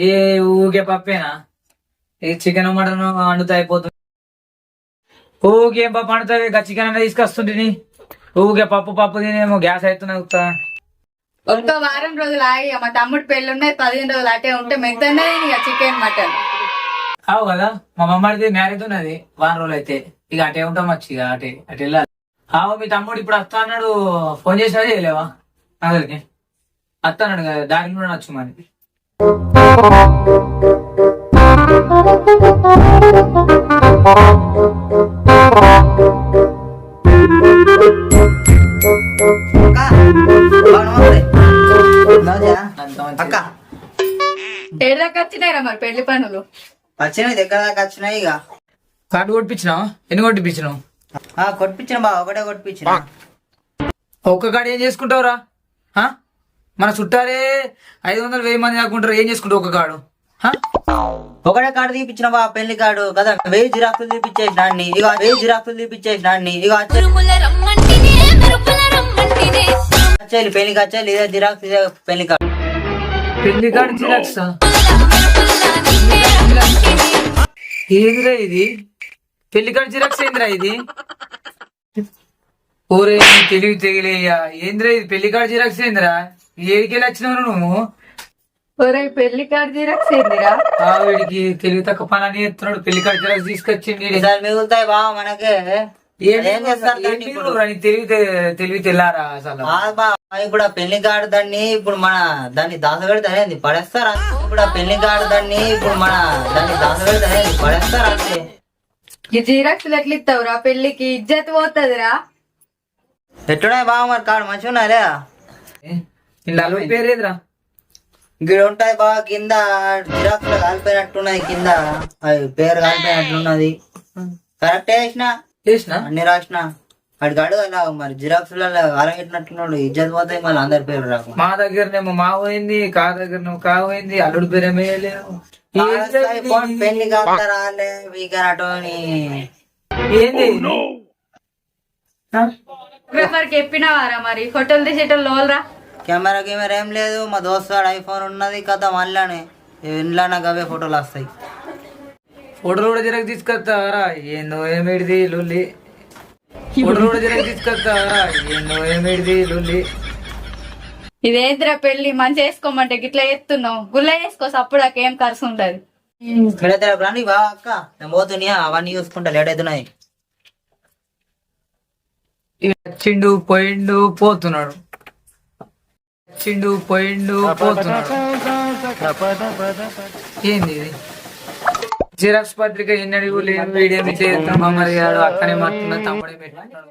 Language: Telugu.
ఏ ఊకే పప్పేనా? ఏ చికెన్ మటన్ వండుతా అయిపోతుంది. ఊకేం పప్పు వండుతావి? చికెన్ అన్న తీసుకొస్తుంటిని. ఊకే పప్పు పప్పు తినేమో గ్యాస్ అవుతున్నాయి. ఒక వారం రోజులు ఆగి మా తమ్ముడు పెళ్లి ఉన్నాయి, 15 రోజులు అటే ఉంటే మిగతానే ఇక చికెన్ మటన్. అవు కదా, మా మమ్మడిది మ్యారేజ్ ఉన్నది వారం రోజులు అయితే. ఇక అటే ఉంటాం వచ్చి ఇక అటే అటు వెళ్ళాలి. అవు మీ తమ్ముడు ఇప్పుడు వస్తా అన్నాడు, ఫోన్ చేసినా చేయలేవా? అసలుకి వస్తా అన్నాడు కదా, దానికి కూడా నచ్చు మరి. ఏళ్ళకి వచ్చినాయిరా మరి పెళ్లి పనులు? వచ్చినాయి, దగ్గర దాకా వచ్చినాయి. ఇక కార్డు కొట్టించినావు? ఎన్ని కొట్టిపించినావు? కొట్టించిన బా, ఒకటే కొట్టించిన. ఒక్క కాడ ఏం చేసుకుంటావురా? మన చుట్టాలే 500-1000 మంది కాకుంటారు, ఏం చేసుకుంటావు ఒక్క కాడు? ఒకటే కార్డు తీపిచ్చిన బా, పెళ్లి కార్డు కదా. 1000 జిరాక్సులు తీపిచ్చేసిన అన్ని. ఇక 1000 జిరాక్సులు తీపిచ్చేసిన అన్ని. ఇక వచ్చేది పెళ్లికి వచ్చేది, ఇదే జిరాక్స్, ఇదే పెళ్లి కార్డు. పెళ్లి కార్డు జిరాక్స్ ఏందిరా ఇది? పెళ్లి కార్డు జిరాక్స్ ఏందిరా ఇది? ఓరే తెలివి తెగిలేయ్యా, ఏందిరా ఇది? పెళ్లి కార్డు జిరాక్స్ ఏందిరా? ఏడికెళ్ళి వచ్చినావు నువ్వు? ఒరే పెళ్లి కార్డు జిరాక్స్ ఏందిరా? వీడికి తెలివి తక్కువ పని అని చెప్తున్నాడు. పెళ్లి కార్డు జిరాక్స్ తీసుకొచ్చింది. మిగులుతాయి బా మనకే. తెలివి తెల్లారా అసలు? ఇప్పుడు ఆ పెళ్లి కార్డు దాన్ని ఇప్పుడు మన దాన్ని దాసగడతానేది పడేస్తారా? ఇప్పుడు ఆ పెళ్లి కార్డు దాన్ని ఇప్పుడు మన దాన్ని దాసగడతానేది పడేస్తారా? అంటే ఈ జిరాక్స్ ఎట్లా ఇస్తావురా? పెళ్లికి ఇజ్జత్ పోతుందిరా. ఎట్టున్నాయి బావ మరి కార్డు మంచిగా ఉన్నాయా? పేరేదిరా? ఇక్కడ ఉంటాయి బాగా, కింద జిరాక్స్ లో కాలిపోయినట్టున్నది, కింద పేరు కాలిపోయినట్లున్నది. కరెక్ట్ వేసిన అన్ని రాసిన. అడికి అడుగు మరి జిరాక్స్ అరగెట్టినట్టున్నాడు, ఇజ్జత్ పోతాయి మళ్ళీ అందరి పేరు రాకు. మా దగ్గరనేమో మా పోయింది, కా దగ్గరనేమో కా పోయింది, అల్లుడు పేరేమో పెళ్లి కాస్తారాలే వీకనటోని. ఏంది ఎవరికి చెప్పినవారా మరి? ఫోటోలు తీసేటోళ్ళు లోల్రా? కెమెరా ఏం లేదు, మా దోస్తాడు ఐఫోన్ ఉన్నది కదా, మళ్ళానే ఇంట్లో నాకు అవే ఫోటోలు వస్తాయి. ఫోటోలు కూడా జిరాక్స్ తీసుకొస్తారా? ఏందో ఏమిడిది లొల్లి. ఫోటోలు కూడా జిరాక్స్ తీసుకొస్తారా? ఏందో ఏమిడిది లొల్లి. ఇదేంద్రా పెళ్లి మంచి వేసుకోమంటే గిట్లా ఎత్తున్నావు? గుల్ల వేసుకో, అప్పుడు ఏం ఖర్చు ఉండదు. రాని బా అక్క, నేను పోతున్నా, అవన్నీ చూసుకుంటా, లేట్ అవుతున్నాయి. వచ్చిండు పోయిండు పోతున్నాడు, వచ్చిండు పోయిండు పోతున్నాడు. ఏంది ఇది? జిరాక్స్ పత్రిక ఎన్నడిగు లేదు, వీడియో చేస్తాం. మరి అక్కనే మాత్రం తమ్ముడే పెట్టాడు.